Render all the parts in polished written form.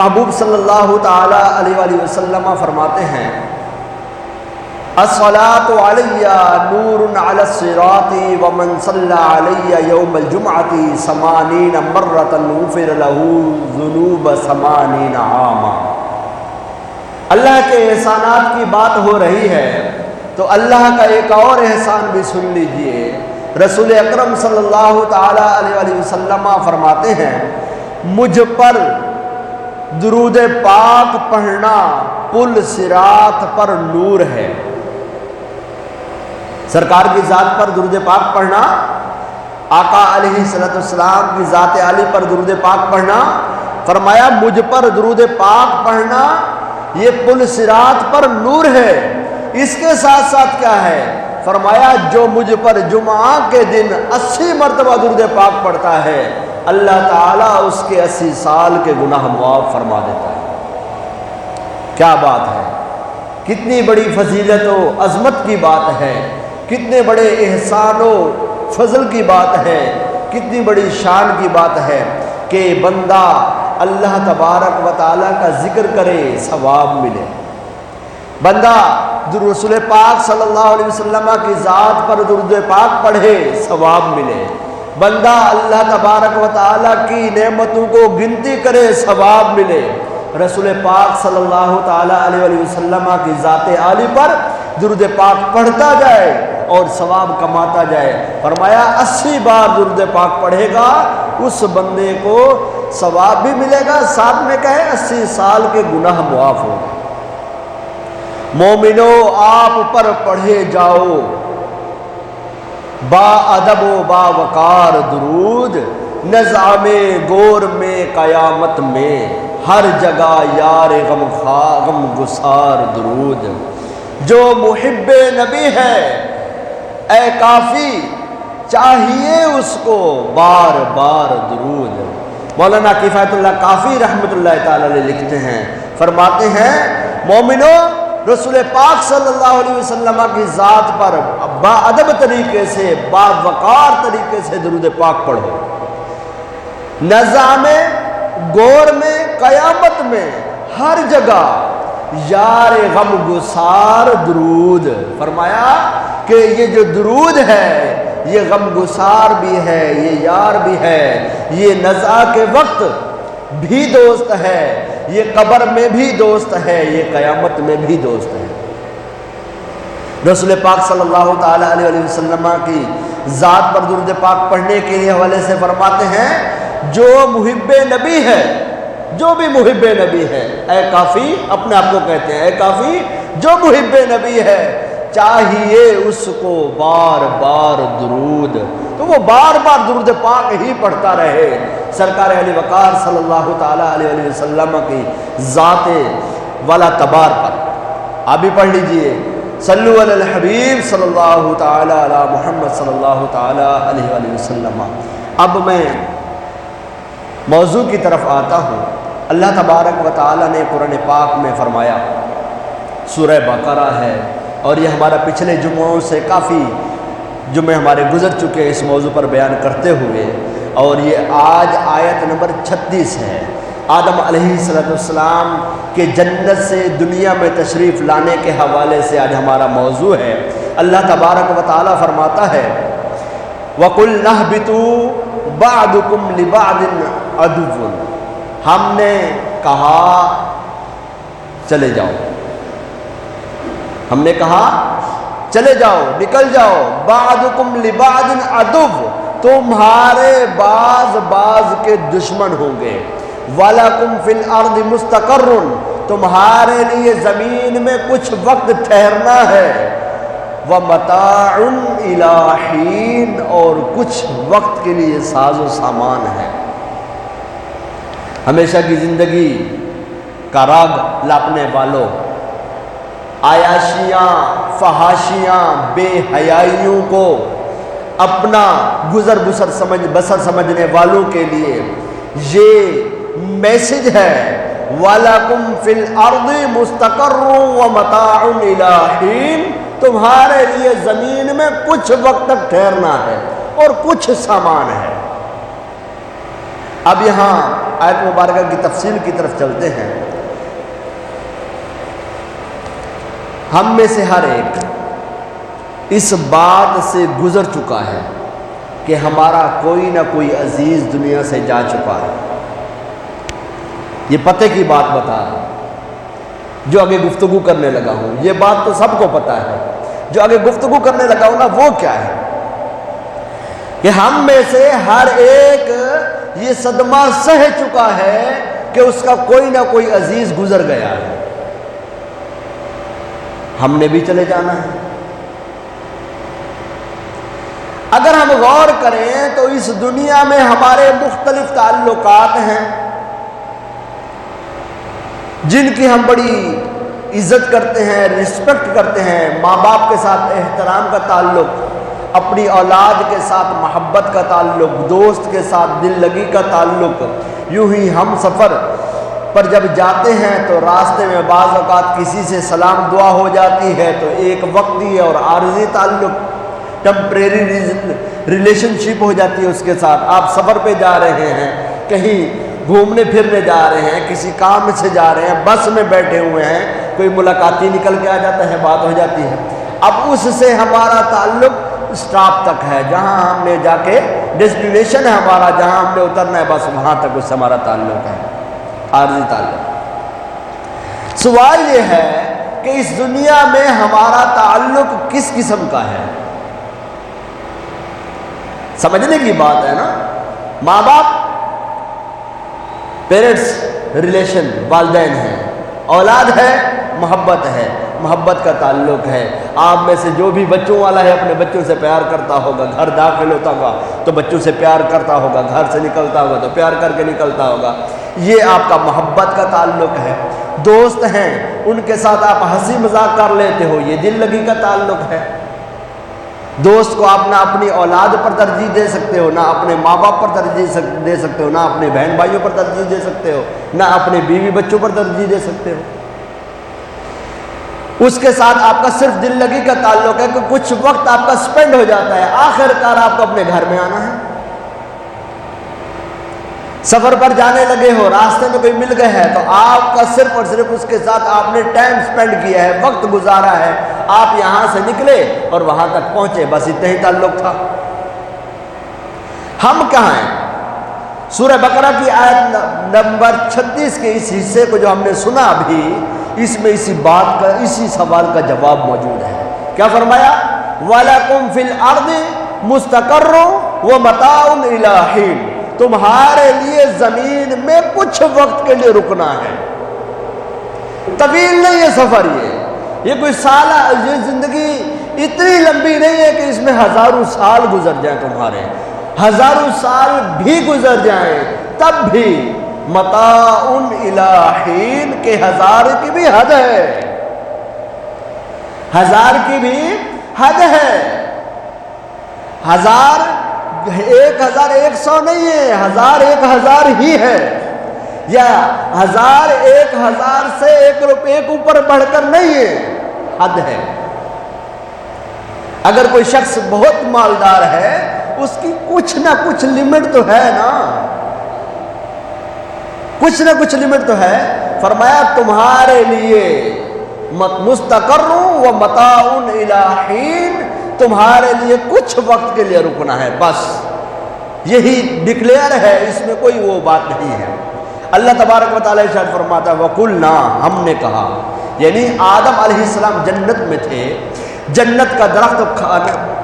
محبوب صلی اللہ تعالی علیہ وآلہ وسلم فرماتے ہیں الصلاۃ علی نور علی الصراط ومن صلی علی یوم الجمعۃ 80 مرۃ غفر له ذنوب 80 عاما۔ اللہ کے احسانات کی بات ہو رہی ہے تو اللہ کا ایک اور احسان بھی سن لیجئے۔ رسول اکرم صلی اللہ تعالی علیہ وآلہ وسلم فرماتے ہیں مجھ پر درود پاک پڑھنا پل صراط پر نور ہے۔ سرکار کی ذات پر درود پاک پڑھنا، آقا علیہ السلام کی ذات عالی پر درود پاک پڑھنا، فرمایا مجھ پر درود پاک پڑھنا یہ پل صراط پر نور ہے۔ اس کے ساتھ ساتھ کیا ہے؟ فرمایا جو مجھ پر جمعہ کے دن 80 مرتبہ درود پاک پڑھتا ہے اللہ تعالیٰ اس کے 80 سال کے گناہ معاف فرما دیتا ہے۔ کیا بات ہے، کتنی بڑی فضیلت و عظمت کی بات ہے، کتنے بڑے احسان و فضل کی بات ہے، کتنی بڑی شان کی بات ہے کہ بندہ اللہ تبارک و تعالیٰ کا ذکر کرے ثواب ملے، بندہ رسول پاک صلی اللہ علیہ وسلم کی ذات پر درود پاک پڑھے ثواب ملے، بندہ اللہ تبارک و تعالیٰ کی نعمتوں کو گنتی کرے ثواب ملے، رسول پاک صلی اللہ تعالیٰ علیہ وسلم کی ذات عالی پر درود پاک پڑھتا جائے اور ثواب کماتا جائے۔ فرمایا 80 بار درود پاک پڑھے گا اس بندے کو ثواب بھی ملے گا، ساتھ میں کہے 80 سال کے گناہ معاف ہو۔ مومنو آپ پر پڑھے جاؤ با ادب و با وقار درود، نظام گور میں قیامت میں ہر جگہ یار غم گسار درود۔ جو محب نبی ہے اے کافی چاہیے اس کو بار بار درود۔ مولانا کفایت اللہ کافی رحمۃ اللہ تعالی علیہ لکھتے ہیں، فرماتے ہیں مومنو رسول پاک صلی اللہ علیہ وسلم کی ذات پر با ادب طریقے سے با وقار طریقے سے درود پاک پڑھو، نظام گور میں قیامت میں ہر جگہ یار غم گسار درود۔ فرمایا کہ یہ جو درود ہے یہ غم گسار بھی ہے، یہ یار بھی ہے، یہ نزع کے وقت بھی دوست ہے، یہ قبر میں بھی دوست ہے، یہ قیامت میں بھی دوست ہے۔ رسول پاک صلی اللہ تعالی علیہ وسلم کی ذات پر درود پاک پڑھنے کے حوالے سے فرماتے ہیں جو محب نبی ہے، جو بھی محب نبی ہے، اے کافی اپنے آپ کو کہتے ہیں، اے کافی جو محب نبی ہے چاہیے اس کو بار بار درود، تو وہ بار بار درود پاک ہی پڑھتا رہے سرکار علی وقار صلی اللہ تعالی علیہ وسلم کی ذات والا تبار پر۔ آپ بھی پڑھ لیجئے صلو علی الحبیب صلی اللہ تعالی علی محمد صلی اللہ تعالی علیہ وسلم۔ اب میں موضوع کی طرف آتا ہوں۔ اللہ تبارک و تعالی نے قرآن پاک میں فرمایا، سورہ بقرہ ہے اور یہ ہمارا پچھلے جمعوں سے کافی جمعے ہمارے گزر چکے اس موضوع پر بیان کرتے ہوئے، اور یہ آج آیت نمبر 36 ہے۔ آدم علیہ السلام کے جنت سے دنیا میں تشریف لانے کے حوالے سے آج ہمارا موضوع ہے۔ اللہ تبارک و تعالی فرماتا ہے وَقُلْنَا اهْبِطُوا بَعْضُكُمْ لِبَعْضٍ عَدُوٌّ، ہم نے کہا چلے جاؤ، ہم نے کہا چلے جاؤ، نکل جاؤ، بعضکم لبعض عدو، تمہارے بعض کے دشمن ہوں گے، وَلَكُمْ فِي الْأَرْضِ مُسْتَقَرٌّ، تمہارے لیے زمین میں کچھ وقت ٹھہرنا ہے، وَمَتَاعٌ إِلَىٰ حِينٍ، اور کچھ وقت کے لیے ساز و سامان ہے۔ ہمیشہ کی زندگی کا راگ لاپنے والوں، عیاشیاں فحاشیاں بے حیائیوں کو اپنا گزر بسر سمجھنے والوں کے لیے یہ میسج ہے وَلَكُمْ فِي الْأَرْضِ مُسْتَقَرٌّ وَمَتَاعٌ إِلَىٰ حِينٍ، تمہارے لیے زمین میں کچھ وقت تک ٹھہرنا ہے اور کچھ سامان ہے۔ اب یہاں آیت مبارکہ کی تفصیل کی طرف چلتے ہیں۔ ہم میں سے ہر ایک اس بات سے گزر چکا ہے کہ ہمارا کوئی نہ کوئی عزیز دنیا سے جا چکا ہے۔ یہ پتے کی بات بتا رہا ہوں، جو آگے گفتگو کرنے لگا ہوں، یہ بات تو سب کو پتا ہے، جو آگے گفتگو کرنے لگا ہوں نا وہ کیا ہے کہ ہم میں سے ہر ایک یہ صدمہ سہ چکا ہے کہ اس کا کوئی نہ کوئی عزیز گزر گیا ہے، ہم نے بھی چلے جانا ہے۔ اگر ہم غور کریں تو اس دنیا میں ہمارے مختلف تعلقات ہیں جن کی ہم بڑی عزت کرتے ہیں، رسپیکٹ کرتے ہیں۔ ماں باپ کے ساتھ احترام کا تعلق، اپنی اولاد کے ساتھ محبت کا تعلق، دوست کے ساتھ دل لگی کا تعلق۔ یوں ہی ہم سفر پر جب جاتے ہیں تو راستے میں بعض اوقات کسی سے سلام دعا ہو جاتی ہے تو ایک وقتی اور عارضی تعلق، ٹیمپریری ریلیشن شپ ہو جاتی ہے اس کے ساتھ۔ آپ سفر پہ جا رہے ہیں، کہیں گھومنے پھرنے جا رہے ہیں، کسی کام سے جا رہے ہیں، بس میں بیٹھے ہوئے ہیں، کوئی ملاقاتی نکل کے آ جاتا ہے، بات ہو جاتی ہے۔ اب اس سے ہمارا تعلق اسٹاپ تک ہے، جہاں ہم نے جا کے ڈیسٹینیشن ہے ہمارا، جہاں ہم نے اترنا ہے، بس وہاں تک اس سے ہمارا تعلق ہے، عارضی تعلق۔ سوال یہ ہے کہ اس دنیا میں ہمارا تعلق کس قسم کا ہے؟ سمجھنے کی بات ہے نا۔ ماں باپ، پیرنٹس ریلیشن، والدین ہیں، اولاد ہے، محبت ہے، محبت کا تعلق ہے۔ آپ میں سے جو بھی بچوں والا ہے اپنے بچوں سے پیار کرتا ہوگا، گھر داخل ہوتا ہوگا تو بچوں سے پیار کرتا ہوگا، گھر سے نکلتا ہوگا تو پیار کر کے نکلتا ہوگا، یہ آپ کا محبت کا تعلق ہے۔ دوست ہیں، ان کے ساتھ آپ ہنسی مذاق کر لیتے ہو، یہ دل لگی کا تعلق ہے۔ دوست کو آپ نہ اپنی اولاد پر ترجیح دے سکتے ہو، نہ اپنے ماں باپ پر ترجیح دے سکتے ہو، نہ اپنے بہن بھائیوں پر ترجیح دے سکتے ہو، نہ اپنے بیوی بچوں پر ترجیح دے سکتے ہو۔ اس کے ساتھ آپ کا صرف دل لگی کا تعلق ہے کہ کچھ وقت آپ کا سپینڈ ہو جاتا ہے، آخر کار آپ کو اپنے گھر میں آنا ہے۔ سفر پر جانے لگے ہو، راستے میں کوئی مل گئے ہے تو آپ کا صرف اور صرف اس کے ساتھ آپ نے ٹائم سپینڈ کیا ہے، وقت گزارا ہے، آپ یہاں سے نکلے اور وہاں تک پہنچے، بس اتنا ہی تعلق تھا۔ ہم کہاں ہیں؟ سورہ بقرہ کی آیت نمبر 36 کے اس حصے کو جو ہم نے سنا ابھی، اس میں اسی سوال کا جواب موجود ہے۔ کیا فرمایا؟ وَلَكُمْ فِي الْأَرْضِ مُسْتَقَرٌّ وَمَتَاعٌ إِلَىٰ حِينٍ، تمہارے لیے زمین میں کچھ وقت کے لیے رکنا ہے، طویل نہیں ہے سفر، یہ کوئی سالہ، یہ زندگی اتنی لمبی نہیں ہے کہ اس میں ہزاروں سال گزر جائیں، تمہارے ہزاروں سال بھی گزر جائیں تب بھی متاع الی حین کہ ہزار کی بھی حد ہے، ہزار کی بھی حد ہے۔ ہزار 1100 نہیں ہے، ہزار 1000 ہی ہے، یا ہزار 1000 سے ایک اوپر بڑھ کر نہیں ہے، حد ہے۔ اگر کوئی شخص بہت مالدار ہے اس کی کچھ نہ کچھ لمٹ تو ہے نا، کچھ نہ کچھ لمٹ تو ہے۔ فرمایا تمہارے لیے مستقر و متاع الی حین، تمہارے لیے کچھ وقت کے لیے رکنا ہے، بس یہی ڈکلیئر ہے، اس میں کوئی وہ بات نہیں ہے۔ اللہ تبارک و تعالیٰ ارشاد فرماتا ہے وَقُلْنَا، ہم نے کہا، یعنی آدم علیہ السلام جنت میں تھے، جنت کا درخت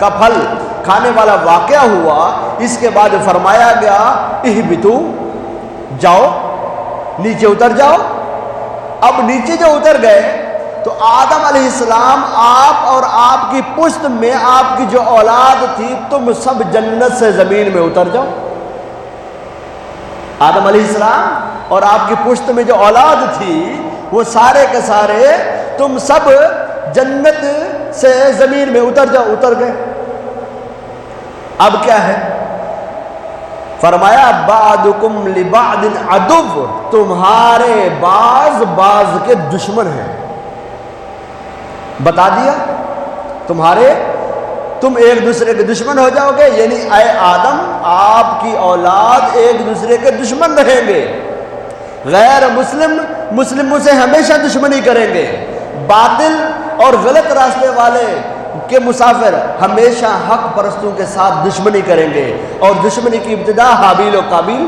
کا پھل کھانے والا واقعہ ہوا، اس کے بعد فرمایا گیا اہبتوا، جاؤ نیچے اتر جاؤ۔ اب نیچے جو اتر گئے تو آدم علیہ السلام، آپ اور آپ کی پشت میں آپ کی جو اولاد تھی، تم سب جنت سے زمین میں اتر جاؤ۔ آدم علیہ السلام اور آپ کی پشت میں جو اولاد تھی وہ سارے کے سارے تم سب جنت سے زمین میں اتر جاؤ، اتر گئے۔ اب کیا ہے؟ فرمایا بعضکم لبعض عدو، تمہارے بعض کے دشمن ہیں۔ بتا دیا تم ایک دوسرے کے دشمن ہو جاؤ گے، یعنی اے آدم آپ کی اولاد ایک دوسرے کے دشمن رہیں گے۔ غیر مسلم مسلموں سے ہمیشہ دشمنی کریں گے، باطل اور غلط راستے والے کے مسافر ہمیشہ حق پرستوں کے ساتھ دشمنی کریں گے، اور دشمنی کی ابتدا حابیل و قابیل۔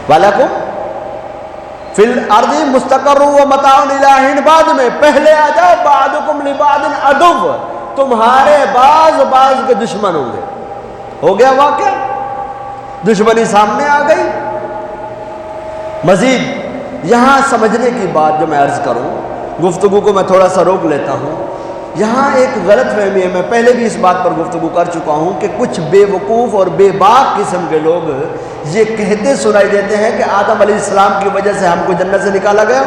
وَلَكُمْ فِي الْأَرْضِ مُسْتَقَرٌّ وَمَتَاعٌ إِلَىٰ حِينٍ، بعد میں پہلے آ جاؤ، بَعْضُكُمْ لِبَعْضٍ عَدُوٌّ، تمہارے بعض کے دشمن ہوں گے۔ ہو گیا واقعہ، دشمنی سامنے آ گئی۔ مزید یہاں سمجھنے کی بات جو میں عرض کروں، گفتگو کو میں تھوڑا سا روک لیتا ہوں، یہاں ایک غلط فہمی ہے، میں پہلے بھی اس بات پر گفتگو کر چکا ہوں کہ کچھ بے وقوف اور بے باک قسم کے لوگ یہ کہتے سنائی دیتے ہیں کہ آدم علیہ السلام کی وجہ سے ہم کو جنت سے نکالا گیا،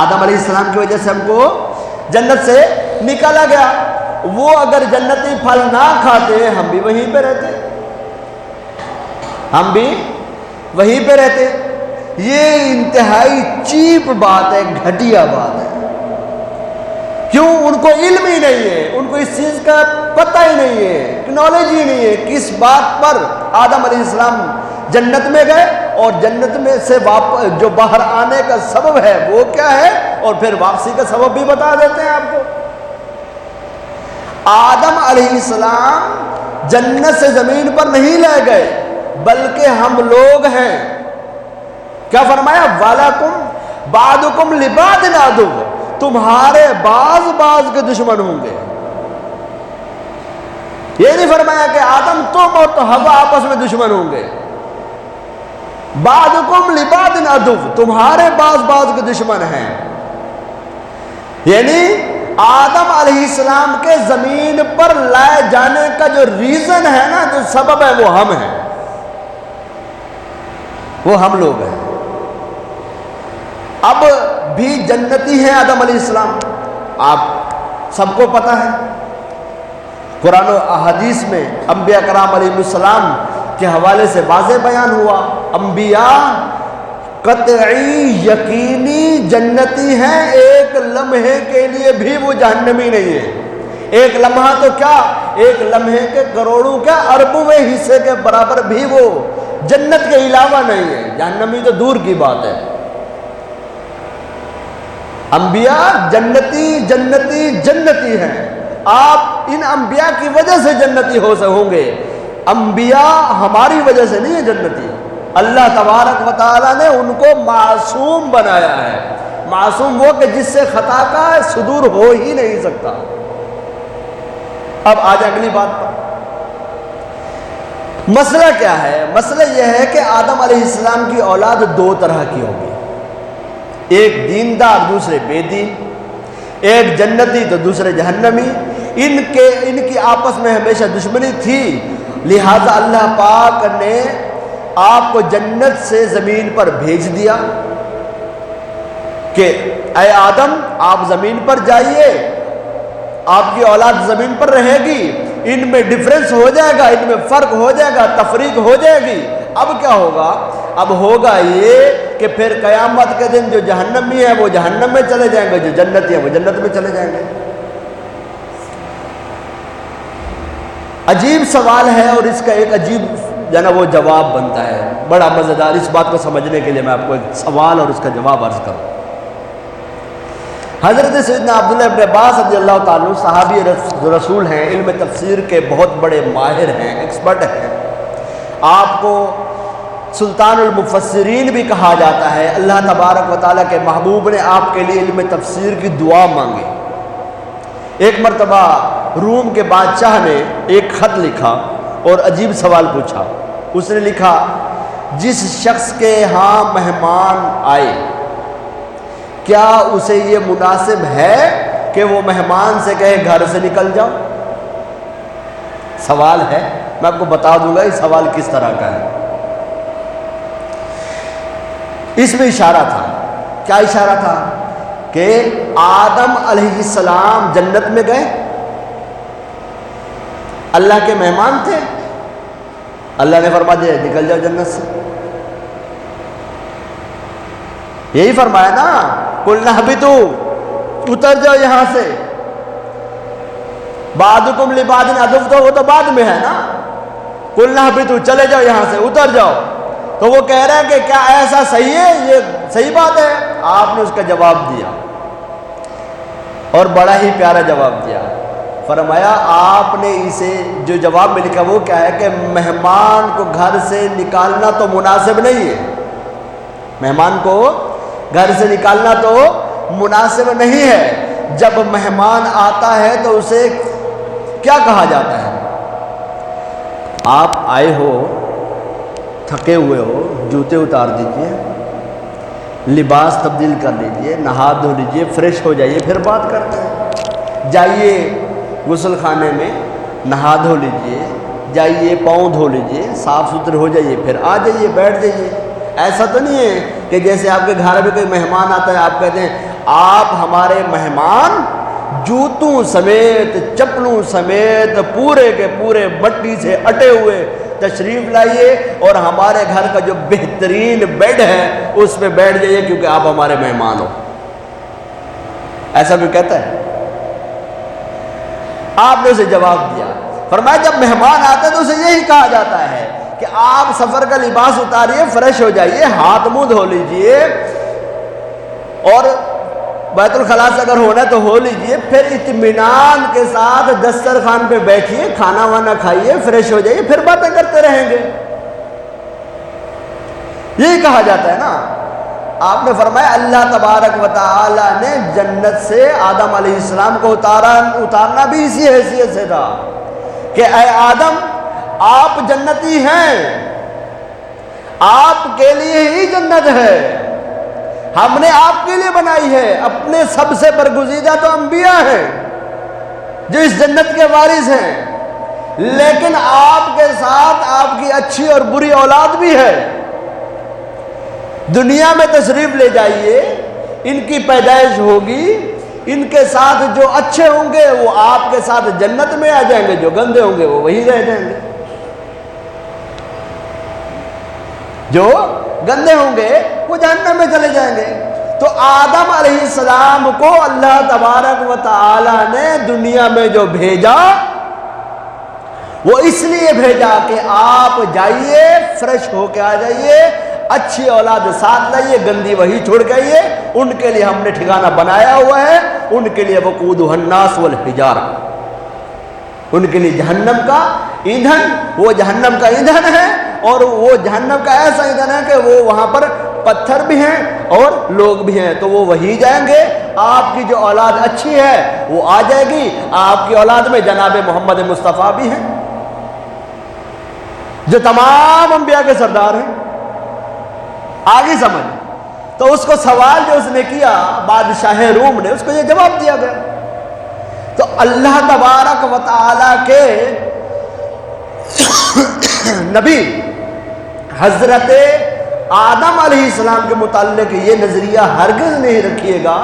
آدم علیہ السلام کی وجہ سے ہم کو جنت سے نکالا گیا، وہ اگر جنتی پھل نہ کھاتے ہم بھی وہیں پہ رہتے، ہم بھی وہیں پہ رہتے۔ یہ انتہائی چیپ بات ہے، گھٹیا بات ہے۔ کیوں؟ ان کو علم ہی نہیں ہے، ان کو اس چیز کا پتہ ہی نہیں ہے، نالج ہی نہیں ہے کس بات پر آدم علیہ السلام جنت میں گئے، اور جنت میں سے جو باہر آنے کا سبب ہے وہ کیا ہے، اور پھر واپسی کا سبب بھی بتا دیتے ہیں آپ کو۔ آدم علیہ السلام جنت سے زمین پر نہیں لے گئے، بلکہ ہم لوگ ہیں۔ کیا فرمایا؟ وَلَكُمْ بَعْضُكُمْ لِبَعْضٍ عَدُوٌّ، تمہارے بعض کے دشمن ہوں گے۔ یہ نہیں فرمایا کہ آدم تم اور تو حوا آپس میں دشمن ہوں گے۔ بَعْضُكُمْ لِبَعْضٍ عَدُوٌّ، تمہارے بعض کے دشمن ہیں، یعنی آدم علیہ السلام کے زمین پر لائے جانے کا جو ریزن ہے نا، جو سبب ہے، وہ ہم ہیں، وہ ہم لوگ ہیں۔ اب بھی جنتی ہیں آدم علیہ السلام، آپ سب کو پتہ ہے، قرآن و احادیث میں انبیاء کرام علیہ السلام کے حوالے سے واضح بیان ہوا، انبیاء قطعی یقینی جنتی ہیں، ایک لمحے کے لیے بھی وہ جہنمی نہیں ہے۔ ایک لمحہ تو کیا، ایک لمحے کے کروڑوں کیا اربویں حصے کے برابر بھی وہ جنت کے علاوہ نہیں ہے، جہنمی تو دور کی بات ہے۔ انبیاء جنتی ہیں، آپ ان انبیاء کی وجہ سے جنتی ہوں گے، انبیاء ہماری وجہ سے نہیں ہے جنتی، اللہ تبارک و تعالیٰ نے ان کو معصوم بنایا ہے۔ معصوم وہ کہ جس سے خطا کا صدور ہو ہی نہیں سکتا۔ اب آج اگلی بات پر، مسئلہ کیا ہے؟ مسئلہ یہ ہے کہ آدم علیہ السلام کی اولاد دو طرح کی ہوگی، ایک دیندار دوسرے بے دین، ایک جنتی تو دوسرے جہنمی۔ ان کی آپس میں ہمیشہ دشمنی تھی، لہذا اللہ پاک نے آپ کو جنت سے زمین پر بھیج دیا کہ اے آدم آپ زمین پر جائیے، آپ کی اولاد زمین پر رہے گی، ان میں ڈفرنس ہو جائے گا، ان میں فرق ہو جائے گا، تفریق ہو جائے گی۔ اب کیا ہوگا؟ اب ہوگا یہ کہ پھر قیامت کے دن جو جہنمی ہیں وہ جہنم میں چلے جائیں گے، جو جنتی ہیں وہ جنت میں چلے جائیں گے۔ عجیب سوال ہے، اور اس کا ایک عجیب وہ جواب بنتا ہے، بڑا مزیدار۔ اس بات کو سمجھنے کے لیے میں آپ کو ایک سوال اور اس کا جواب عرض کروں۔ حضرت سیدنا عبداللہ ابن عباس رضی اللہ تعالیٰ عنہ صحابی رسول ہیں، علم تفسیر کے بہت بڑے ماہر ہیں، ایکسپرٹ ہیں، آپ کو سلطان المفسرین بھی کہا جاتا ہے۔ اللہ تبارک و تعالیٰ کے محبوب نے آپ کے لیے علم تفسیر کی دعا مانگی۔ ایک مرتبہ روم کے بادشاہ نے ایک خط لکھا اور عجیب سوال پوچھا۔ اس نے لکھا، جس شخص کے ہاں مہمان آئے کیا اسے یہ مناسب ہے کہ وہ مہمان سے کہے گھر سے نکل جاؤ؟ سوال ہے، میں آپ کو بتا دوں گا یہ سوال کس طرح کا ہے۔ اس میں اشارہ تھا، کیا اشارہ تھا؟ کہ آدم علیہ السلام جنت میں گئے، اللہ کے مہمان تھے، اللہ نے فرما دیا نکل جاؤ جنت سے۔ یہی فرمایا نا، قُلْنَا اهْبِطُوا، اتر جاؤ یہاں سے، بَعْضُكُمْ لِبَعْضٍ عَدُوٌّ، تو وہ تو بعد میں ہے نا، قلنا اہبطوا چلے جاؤ یہاں سے، اتر جاؤ. تو وہ کہہ رہا ہے کہ کیا ایسا صحیح ہے، یہ صحیح بات ہے؟ آپ نے اس کا جواب دیا اور بڑا ہی پیارا جواب دیا. فرمایا آپ نے اسے جو جواب میں لکھا وہ کیا ہے کہ مہمان کو گھر سے نکالنا تو مناسب نہیں ہے. مہمان کو گھر سے نکالنا تو مناسب نہیں ہے. جب مہمان آتا ہے تو اسے کیا کہا جاتا ہے؟ آپ آئے ہو، تھکے ہوئے ہو، جوتے اتار دیجئے، لباس تبدیل کر لیجئے، نہا دھو لیجئے، فریش ہو جائیے، پھر بات کرتے ہیں. جائیے غسل خانے میں، نہا دھو لیجئے، جائیے پاؤں دھو لیجئے، صاف ستھرے ہو جائیے، پھر آ جائیے، بیٹھ جائیے. ایسا تو نہیں ہے کہ جیسے آپ کے گھر میں کوئی مہمان آتا ہے آپ کہتے ہیں آپ ہمارے مہمان جوتوں سمیت، چپلوں سمیت، پورے کے پورے مٹی سے اٹے ہوئے تشریف لائیے اور ہمارے گھر کا جو بہترین بیڈ ہے اس پہ بیٹھ جائیے کیونکہ آپ ہمارے مہمان ہو. ایسا کوئی کہتا ہے؟ آپ نے اسے جواب دیا. فرمایا جب مہمان آتے ہیں تو اسے یہی کہا جاتا ہے کہ آپ سفر کا لباس اتاریے، فریش ہو جائیے، ہاتھ منہ دھو لیجئے اور بیت الخلاء سے اگر ہونا ہے تو ہو لیجئے، پھر اطمینان کے ساتھ دسترخوان پہ بیٹھیے، کھانا وانا کھائیے، فریش ہو جائیے، پھر باتیں کرتے رہیں گے. یہی کہا جاتا ہے نا. آپ نے فرمایا اللہ تبارک و تعالی نے جنت سے آدم علیہ السلام کو اتارنا بھی اسی حیثیت سے تھا کہ اے آدم آپ جنتی ہیں، آپ کے لیے ہی جنت ہے، ہم نے آپ کے لیے بنائی ہے. اپنے سب سے برگزیدہ تو انبیاء ہیں جو اس جنت کے وارث ہیں، لیکن آپ کے ساتھ آپ کی اچھی اور بری اولاد بھی ہے. دنیا میں تشریف لے جائیے، ان کی پیدائش ہوگی، ان کے ساتھ جو اچھے ہوں گے وہ آپ کے ساتھ جنت میں آ جائیں گے، جو گندے ہوں گے وہ وہی رہ جائیں گے. جو گندے ہوں گے وہ جہنم میں چلے جائیں گے. تو آدم علیہ السلام کو اللہ تبارک و تعالی نے دنیا میں جو بھیجا وہ اس لیے بھیجا کہ آپ جائیے، فریش ہو کے آ جائیے، اچھی اولاد ساتھ لائیے، گندی وہی چھوڑ کے آئیے. ان کے لیے ہم نے ٹھکانہ بنایا ہوا ہے، ان کے لیے وقودها الناس والحجارہ، ان کے لیے جہنم کا ایندھن، وہ جہنم کا ایندھن ہے اور وہ جہنم کا ایسا ایندھن ہے کہ وہ وہاں پر پتھر بھی ہیں اور لوگ بھی ہیں، تو وہ وہی جائیں گے. آپ کی جو اولاد اچھی ہے وہ آ جائے گی. آپ کی اولاد میں جناب محمد مصطفیٰ بھی ہیں جو تمام انبیاء کے سردار ہیں. آگے سمجھ. تو اس کو سوال جو اس نے کیا بادشاہ روم نے، اس کو یہ جواب دیا گیا. تو اللہ تبارک و تعالی کے نبی حضرت آدم علیہ السلام کے متعلق یہ نظریہ ہرگز نہیں رکھیے گا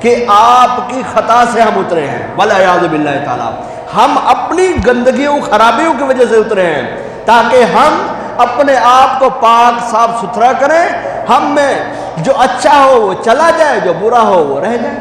کہ آپ کی خطا سے ہم اترے ہیں، والعیاذ باللہ تعالی. ہم اپنی گندگیوں خرابیوں کی وجہ سے اترے ہیں تاکہ ہم اپنے آپ کو پاک صاف ستھرا کریں. ہم میں جو اچھا ہو وہ چلا جائے، جو برا ہو وہ رہ جائے.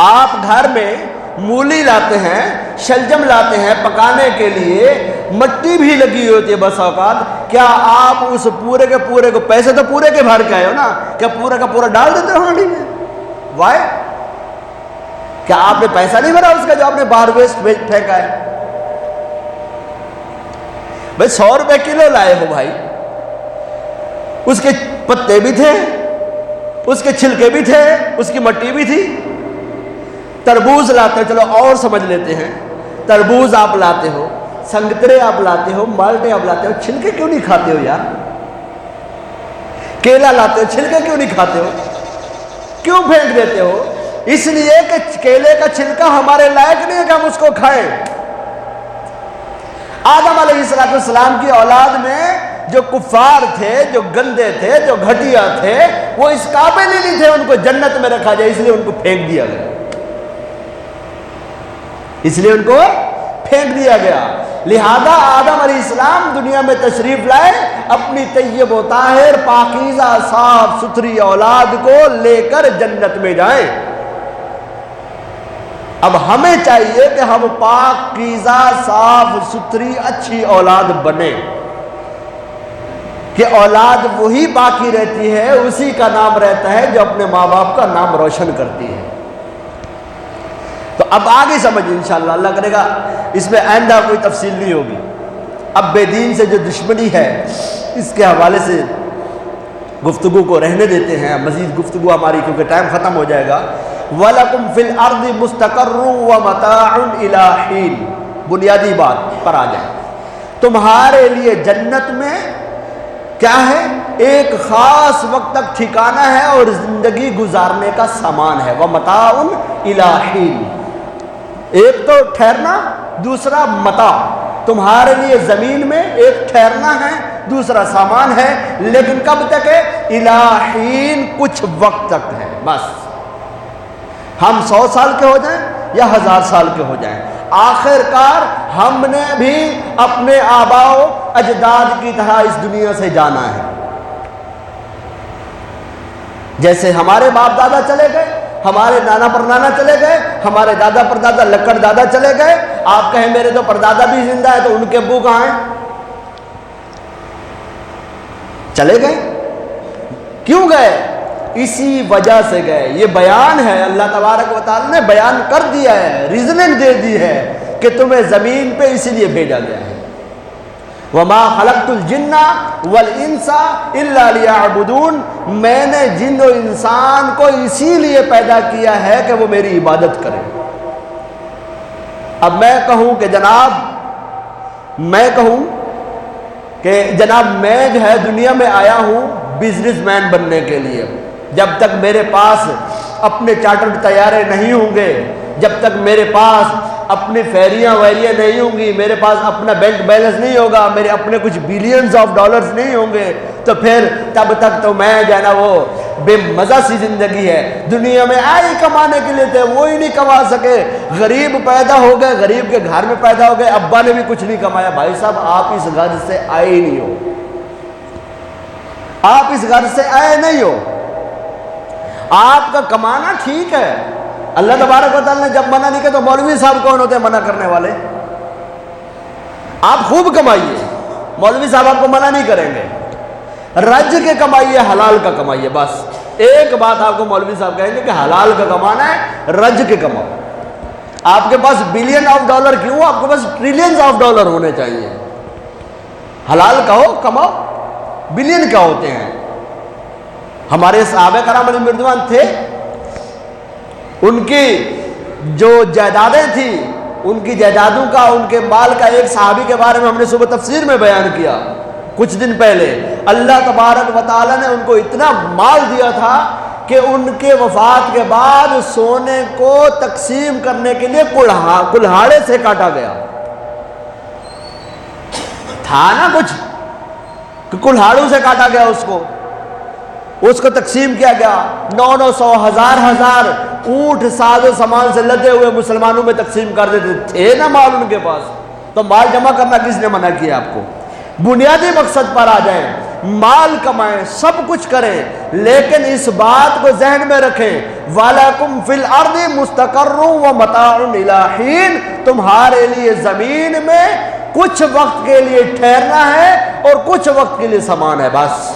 آپ گھر میں مولی لاتے ہیں، شلجم لاتے ہیں پکانے کے لیے، مٹی بھی لگی ہوتی ہے بس اوقات. کیا آپ اس پورے کے پورے کو، پیسے تو پورے کے بھر کے آئے ہو نا، کیا پورا کا پورا ڈال دیتے ہو ہانڈی میں؟ وائے کیا آپ نے پیسہ نہیں بھرا اس کا جو آپ نے باہر ویسٹ پھینکا ہے؟ بھائی 100 روپے کلو لائے ہو بھائی، اس کے پتے بھی تھے، اس کے چھلکے بھی تھے، اس کی مٹی بھی تھی. تربوز لاتے ہو، چلو اور سمجھ لیتے ہیں. تربوز آپ لاتے ہو، سنگترے آپ لاتے ہو، مالٹے آپ لاتے ہو، چھلکے کیوں نہیں کھاتے ہو یار؟ کیلا لاتے ہو، چھلکے کیوں نہیں کھاتے ہو؟ کیوں پھینک دیتے ہو؟ اس لیے کہ کیلے کا چھلکا ہمارے لائق نہیں ہے کہ ہم اس کو کھائیں. آدم علیہ السلام کی اولاد میں جو کفار تھے، جو گندے تھے، جو گھٹیا تھے، وہ اس قابل ہی نہیں تھے ان کو جنت میں رکھا جائے، اس لیے ان کو پھینک دیا گیا. اس لیے ان کو پھینک دیا گیا. لہذا آدم علیہ السلام دنیا میں تشریف لائے، اپنی طیب و طاہر پاکیزہ صاف ستھری اولاد کو لے کر جنت میں جائیں. اب ہمیں چاہیے کہ ہم پاکیزہ صاف ستھری اچھی اولاد بنے، کہ اولاد وہی باقی رہتی ہے، اسی کا نام رہتا ہے جو اپنے ماں باپ کا نام روشن کرتی ہے۔ تو اب آگے سمجھ انشاءاللہ، اللہ کرے گا اس میں آئندہ کوئی تفصیل نہیں ہوگی۔ اب بے دین سے جو دشمنی ہے اس کے حوالے سے گفتگو کو رہنے دیتے ہیں، مزید گفتگو ہماری کیونکہ ٹائم ختم ہو جائے گا۔ وَلَكُمْ فِي الْأَرْضِ مُسْتَقَرٌّ وَمَتَاعٌ إِلَىٰ حِينٍ، بنیادی بات پر آ جائیں۔ تمہارے لیے جنت میں کیا ہے؟ ایک خاص وقت تک ٹھکانہ ہے اور زندگی گزارنے کا سامان ہے۔ وَمَتَاعٌ إِلَىٰ حِينٍ، ایک تو ٹھہرنا، دوسرا متاع۔ تمہارے لیے زمین میں ایک ٹھہرنا ہے، دوسرا سامان ہے، لیکن کب تک ہے؟ إِلَىٰ حِينٍ، کچھ وقت تک ہے بس۔ ہم 100 سال کے ہو جائیں یا 1000 سال کے ہو جائیں، آخر کار ہم نے بھی اپنے آباء و اجداد کی طرح اس دنیا سے جانا ہے۔ جیسے ہمارے باپ دادا چلے گئے، ہمارے نانا پر نانا چلے گئے، ہمارے دادا پر دادا لکڑ دادا چلے گئے، آپ کہیں میرے تو پردادا بھی زندہ ہے، تو ان کے ابو کہاں ہیں؟ چلے گئے۔ کیوں گئے؟ اسی وجہ سے گئے۔ یہ بیان ہے، اللہ تبارک و تعالی نے بیان کر دیا ہے، ریزننگ دے دی ہے کہ تمہیں زمین پہ اسی لیے بھیجا گیا ہے۔ وَمَا خَلَقْتُ الْجِنَّ وَالْإِنسَ إِلَّا لِيَعْبُدُونَ، میں نے جن و انسان کو اسی لیے پیدا کیا ہے کہ وہ میری عبادت کریں۔ اب میں کہوں کہ جناب میں جو ہے دنیا میں آیا ہوں بزنس مین بننے کے لیے، جب تک میرے پاس اپنے چارٹرڈ طیارے نہیں ہوں گے، جب تک میرے پاس اپنی فیریاں ویریاں نہیں ہوں گی، میرے پاس اپنا بینک بیلنس نہیں ہوگا، میرے اپنے کچھ بلینز آف ڈالرز نہیں ہوں گے، تو پھر تب تک تو میں جو ہے نا وہ بے مزہ سی زندگی ہے۔ دنیا میں آئے کمانے کے لیے تھے، وہی نہیں کما سکے، غریب پیدا ہو گئے، غریب کے گھر میں پیدا ہو گئے، ابا نے بھی کچھ نہیں کمایا۔ بھائی صاحب آپ اس گھر سے آئے ہی نہیں ہو، آپ اس گھر سے آئے نہیں ہو۔ آپ کا کمانا ٹھیک ہے، اللہ تبارک و تعالی نے جب منع نہیں کیا تو مولوی صاحب کون ہوتے ہیں منع کرنے والے؟ آپ خوب کمائیے، مولوی صاحب آپ کو منع نہیں کریں گے، رج کے کمائیے، حلال کا کمائیے۔ بس ایک بات آپ کو مولوی صاحب کہیں گے کہ حلال کا کمانا ہے، رج کے کماؤ۔ آپ کے پاس بلین آف ڈالر کیوں، آپ کے پاس ٹریلینز آف ڈالر ہونے چاہیے۔ حلال کہو کماؤ، بلین کیا ہوتے ہیں؟ ہمارے صحابہ کرام علیہ رضوان تھے، ان کی جو جائیدادیں تھیں، ان کی جائیدادوں کا، ان کے مال کا، ایک صحابی کے بارے میں ہم نے صبح تفسیر میں بیان کیا کچھ دن پہلے، اللہ تبارک و تعالی نے ان کو اتنا مال دیا تھا کہ ان کے وفات کے بعد سونے کو تقسیم کرنے کے لیے کلہاڑے سے کاٹا گیا تھا نا، کچھ کلہاڑوں سے کاٹا گیا، اس کو تقسیم کیا گیا، 900 ہزار اونٹ ساز و سامان سے لدے ہوئے مسلمانوں میں تقسیم کر دیتے تھے نا مال ان کے پاس۔ تو مال جمع کرنا کس نے منع کیا آپ کو؟ بنیادی مقصد پر آ جائیں، مال کمائیں، سب کچھ کریں، لیکن اس بات کو ذہن میں رکھیں، وَلَكُمْ فِي الْأَرْضِ مُسْتَقَرٌّ وَمَتَاعٌ إِلَىٰ حِينٍ، تمہارے لیے زمین میں کچھ وقت کے لیے ٹھہرنا ہے اور کچھ وقت کے لیے سامان ہے، بس۔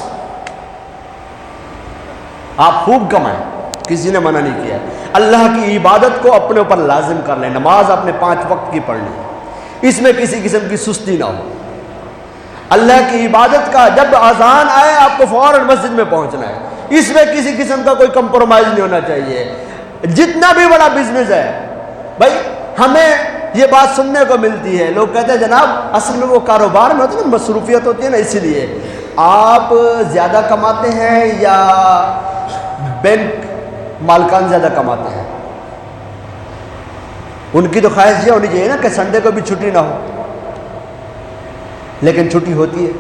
آپ خوب کمائیں، کسی نے منع نہیں کیا۔ اللہ کی عبادت کو اپنے اوپر لازم کر لیں، نماز اپنے 5 وقت کی پڑھ لیں، اس میں کسی قسم کی سستی نہ ہو۔ اللہ کی عبادت کا جب اذان آئے آپ کو فوراً مسجد میں پہنچنا ہے، اس میں کسی قسم کا کوئی کمپرومائز نہیں ہونا چاہیے۔ جتنا بھی بڑا بزنس ہے بھائی، ہمیں یہ بات سننے کو ملتی ہے، لوگ کہتے ہیں جناب اصل میں وہ کاروبار میں ہوتی ہے نا، مصروفیت ہوتی ہے نا، اسی لیے آپ زیادہ کماتے ہیں یا بینک مالکان زیادہ کماتے ہیں؟ ان کی تو خواہش یہ ہونی چاہیے نا کہ سنڈے کو بھی چھٹی نہ ہو، لیکن چھٹی ہوتی ہے۔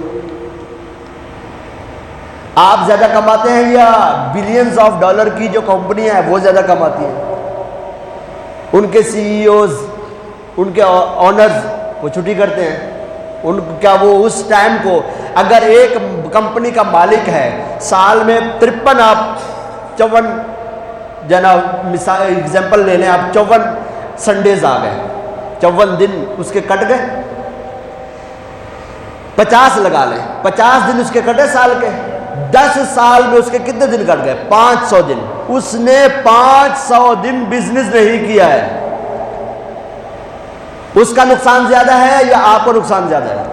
آپ زیادہ کماتے ہیں یا بلینز آف ڈالر کی جو کمپنیاں ہیں وہ زیادہ کماتی ہیں؟ ان کے سی ای اوز، ان کے آنرز وہ چھٹی کرتے ہیں، کیا وہ اس ٹائم کو، اگر ایک کمپنی کا مالک ہے سال میں 53 آپ 54 جناب مثال ایگزامپل لے لیں، آپ 54 سنڈیز آ گئے، 54 دن اس کے کٹ گئے، 50 لگا لیں، 50 دن اس کے کٹے سال کے، 10 سال میں اس کے کتنے دن کٹ گئے؟ 500 دن۔ اس نے 500 دن بزنس نہیں کیا ہے، اس کا نقصان زیادہ ہے یا آپ کو نقصان زیادہ ہے؟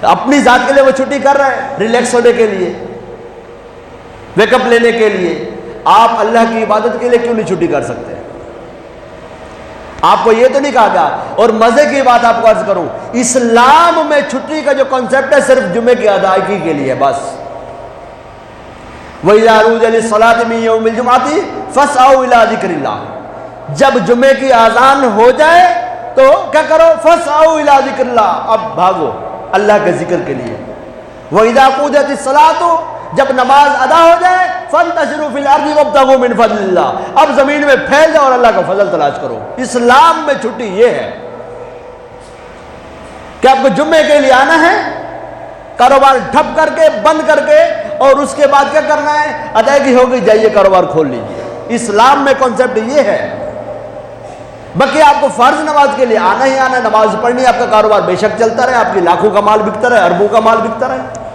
اپنی ذات کے لیے وہ چھٹی کر رہے ہیں ریلیکس ہونے کے لیے، ویک اپ لینے کے لیے، آپ اللہ کی عبادت کے لیے کیوں نہیں چھٹی کر سکتے؟ آپ کو یہ تو نہیں کہا گیا۔ اور مزے کی بات آپ کو عرض کروں، اسلام میں چھٹی کا جو کنسیپٹ ہے صرف جمعے کی ادائیگی کے لیے بس۔ وَإِذَا نُودِيَ لِلصَّلَاةِ مِن يَوْمِ الْجُمْعَةِ فَاسْعَوْا إِلَىٰ ذِكْرِ اللَّهِ، جب جمعے کی اذان ہو جائے تو کیا کرو؟ فَاسْعَوْا إِلَىٰ ذِكْرِ اللَّهِ، اب بھاگو اللہ کے ذکر کے لیے۔ وَإِذَا قُضِيَتِ الصَّلَاةُ، جب نماز ادا ہو جائے، فَانْتَشِرُوا فِي الْأَرْضِ وَابْتَغُوا مِنْ فَضْلِ اللَّهِ، اب زمین میں پھیل جاؤ اور اللہ کا فضل تلاش کرو۔ اسلام میں چھٹی یہ ہے کہ آپ کو جمعے کے لیے آنا ہے، کاروبار ٹھپ کر کے بند کر کے، اور اس کے بعد کیا کرنا ہے؟ ادائیگی ہوگی، جائیے کاروبار کھول لیجیے۔ اسلام میں کانسیپٹ یہ ہے۔ باقی آپ کو فرض نماز کے لیے آنا ہی آنا ہے، نماز پڑھنی ہے، آپ کا کاروبار بے شک چلتا رہے، آپ کی لاکھوں کا مال بکتا رہے، اربوں کا مال بکتا رہے۔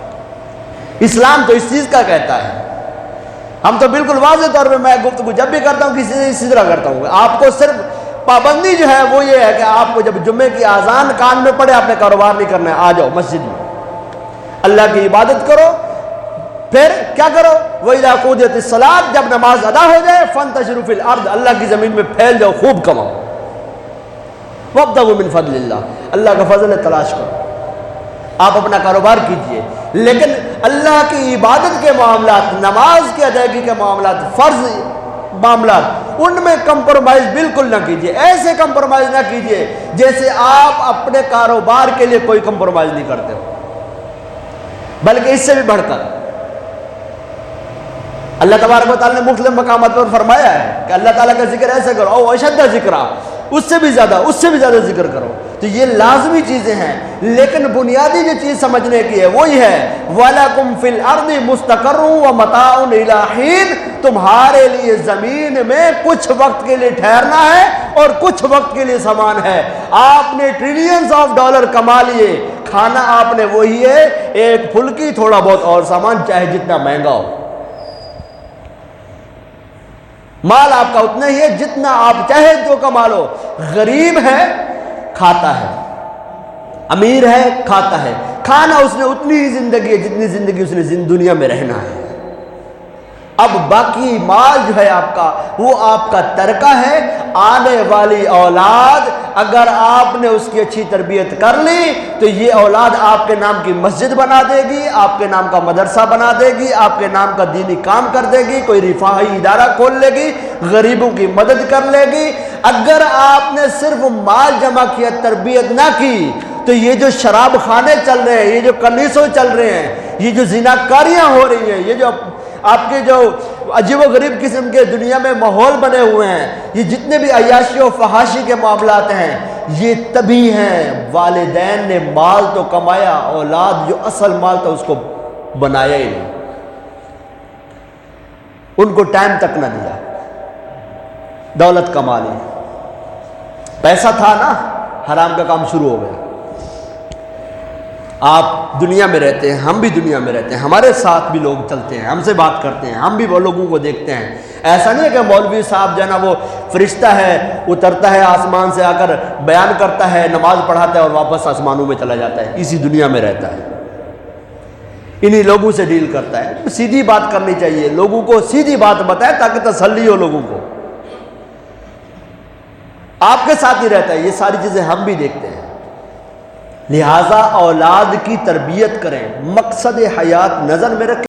اسلام تو اس چیز کا کہتا ہے۔ ہم تو بالکل واضح طور پہ، میں گفتگو جب بھی کرتا ہوں کسی سے اسی طرح کرتا ہوں، آپ کو صرف پابندی جو ہے وہ یہ ہے کہ آپ کو جب جمعے کی اذان کان میں پڑے، آپ نے کاروبار نہیں کرنا ہے، آ جاؤ مسجد میں، اللہ کی عبادت کرو، پھر کیا کرو؟ وَإِذَا قُضِيَتِ الصَّلَاةُ، جب نماز ادا ہو جائے، فَانْتَشِرُوا فِي الْأَرْضِ، اللہ کی زمین میں پھیل جاؤ، خوب کماؤ، وَابْتَغُوا مِنْ فَضْلِ اللَّهِ، اللہ کا فضل تلاش کرو، آپ اپنا کاروبار کیجئے، لیکن اللہ کی عبادت کے معاملات، نماز کی ادائیگی کے معاملات، فرض معاملات، ان میں کمپرومائز بالکل نہ کیجئے۔ ایسے کمپرومائز نہ کیجئے جیسے آپ اپنے کاروبار کے لیے کوئی کمپرومائز نہیں کرتے ہو، بلکہ اس سے بھی بڑھ کر اللہ تبارک و تعالیٰ نے مختلف مقامات پر فرمایا ہے کہ اللہ تعالیٰ کا ذکر ایسے کرو، او اشد ذکرہ، اس سے بھی زیادہ ذکر کرو۔ تو یہ لازمی چیزیں ہیں، لیکن بنیادی جو چیز سمجھنے کی ہے وہی ہے وَلَكُمْ فِي الْأَرْضِ مُسْتَقَرٌّ وَمَتَاعٌ إِلَىٰ حِينٍ، تمہارے لیے زمین میں کچھ وقت کے لیے ٹھہرنا ہے اور کچھ وقت کے لیے سامان ہے۔ آپ نے ٹریلینز آف ڈالر کما لیے، کھانا آپ نے وہی ہے، ایک پھلکی، تھوڑا بہت اور سامان، چاہے جتنا مہنگا ہو، مال آپ کا اتنا ہی ہے جتنا آپ چاہے تو کما لو۔ غریب ہے کھاتا ہے، امیر ہے کھاتا ہے، کھانا اس نے اتنی ہی زندگی ہے جتنی زندگی اس نے دنیا میں رہنا ہے۔ اب باقی مال جو ہے آپ کا، وہ آپ کا ترکہ ہے۔ آنے والی اولاد اگر آپ نے اس کی اچھی تربیت کر لی تو یہ اولاد آپ کے نام کی مسجد بنا دے گی، آپ کے نام کا مدرسہ بنا دے گی، آپ کے نام کا دینی کام کر دے گی، کوئی رفاہی ادارہ کھول لے گی، غریبوں کی مدد کر لے گی۔ اگر آپ نے صرف مال جمع کیا، تربیت نہ کی، تو یہ جو شراب خانے چل رہے ہیں، یہ جو کنیسوں چل رہے ہیں، یہ جو زناکاریاں ہو رہی ہیں، یہ جو آپ کے جو عجیب و غریب قسم کے دنیا میں ماحول بنے ہوئے ہیں، یہ جتنے بھی عیاشی و فحاشی کے معاملات ہیں، یہ تبھی ہیں والدین نے مال تو کمایا، اولاد جو اصل مال تھا اس کو بنایا ہی نہیں، ان کو ٹائم تک نہ دیا، دولت کما لی، پیسہ تھا نا، حرام کا کام شروع ہو گیا۔ آپ دنیا میں رہتے ہیں، ہم بھی دنیا میں رہتے ہیں، ہمارے ساتھ بھی لوگ چلتے ہیں، ہم سے بات کرتے ہیں، ہم بھی وہ لوگوں کو دیکھتے ہیں۔ ایسا نہیں ہے کہ مولوی صاحب جو ہے نا وہ فرشتہ ہے، اترتا ہے آسمان سے آ کر بیان کرتا ہے، نماز پڑھاتا ہے اور واپس آسمانوں میں چلا جاتا ہے، اسی دنیا میں رہتا ہے، انہی لوگوں سے ڈیل کرتا ہے۔ سیدھی بات کرنی چاہیے، لوگوں کو سیدھی بات بتائے تاکہ تسلی ہو لوگوں کو۔ آپ کے ساتھ ہی رہتا ہے، یہ ساری چیزیں ہم بھی دیکھتے ہیں۔ لہٰذا اولاد کی تربیت کریں، مقصد حیات نظر میں رکھیں۔